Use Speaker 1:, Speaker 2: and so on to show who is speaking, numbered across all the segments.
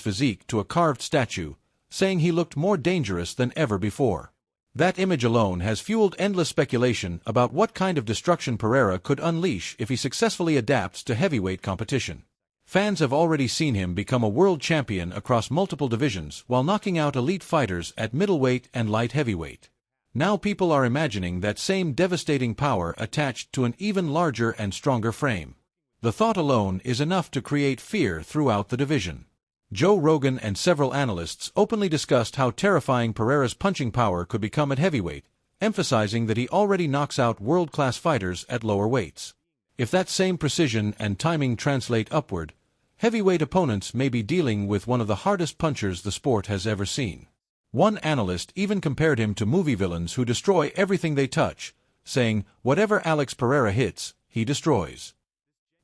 Speaker 1: physique to a carved statue, saying he looked more dangerous than ever before. That image alone has fueled endless speculation about what kind of destruction Pereira could unleash if he successfully adapts to heavyweight competition. Fans have already seen him become a world champion across multiple divisions while knocking out elite fighters at middleweight and light heavyweight. Now people are imagining that same devastating power attached to an even larger and stronger frame. The thought alone is enough to create fear throughout the division. Joe Rogan and several analysts openly discussed how terrifying Pereira's punching power could become at heavyweight, emphasizing that he already knocks out world-class fighters at lower weights. If that same precision and timing translate upward, heavyweight opponents may be dealing with one of the hardest punchers the sport has ever seen. One analyst even compared him to movie villains who destroy everything they touch, saying, "Whatever Alex Pereira hits, he destroys."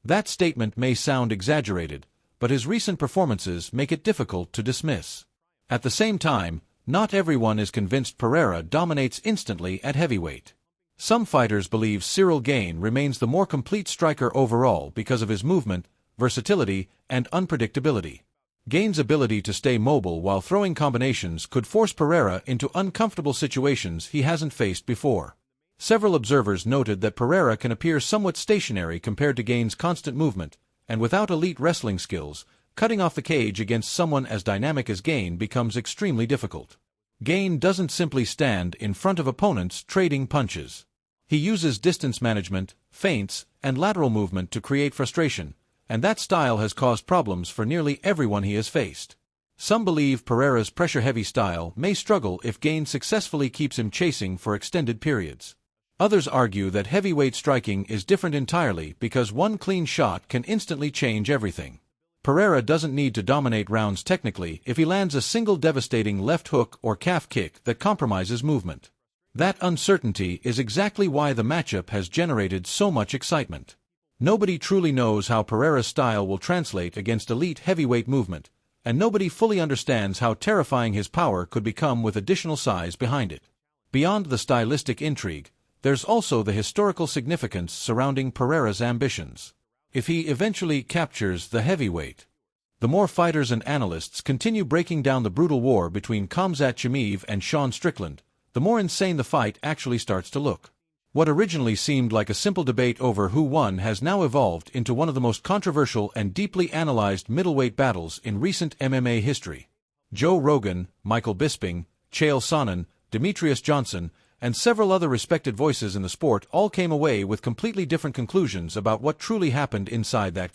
Speaker 1: That statement may sound exaggerated, but his recent performances make it difficult to dismiss. At the same time, not everyone is convinced Pereira dominates instantly at heavyweight. Some fighters believe Cyril Gane remains the more complete striker overall because of his movement, versatility, and unpredictability. Gane's ability to stay mobile while throwing combinations could force Pereira into uncomfortable situations he hasn't faced before. Several observers noted that Pereira can appear somewhat stationary compared to Gane's constant movement, and without elite wrestling skills, cutting off the cage against someone as dynamic as Gane becomes extremely difficult. Gane doesn't simply stand in front of opponents trading punches. He uses distance management, feints, and lateral movement to create frustration, and that style has caused problems for nearly everyone he has faced. Some believe Pereira's pressure-heavy style may struggle if Gane successfully keeps him chasing for extended periods. Others argue that heavyweight striking is different entirely because one clean shot can instantly change everything. Pereira doesn't need to dominate rounds technically if he lands a single devastating left hook or calf kick that compromises movement. That uncertainty is exactly why the matchup has generated so much excitement. Nobody truly knows how Pereira's style will translate against elite heavyweight movement, and nobody fully understands how terrifying his power could become with additional size behind it. Beyond the stylistic intrigue, there's also the historical significance surrounding Pereira's ambitions. If he eventually captures the heavyweight, the more fighters and analysts continue breaking down the brutal war between Khamzat Chimaev and Sean Strickland, the more insane the fight actually starts to look. What originally seemed like a simple debate over who won has now evolved into one of the most controversial and deeply analyzed middleweight battles in recent MMA history. Joe Rogan, Michael Bisping, Chael Sonnen, Demetrius Johnson, and several other respected voices in the sport all came away with completely different conclusions about what truly happened inside that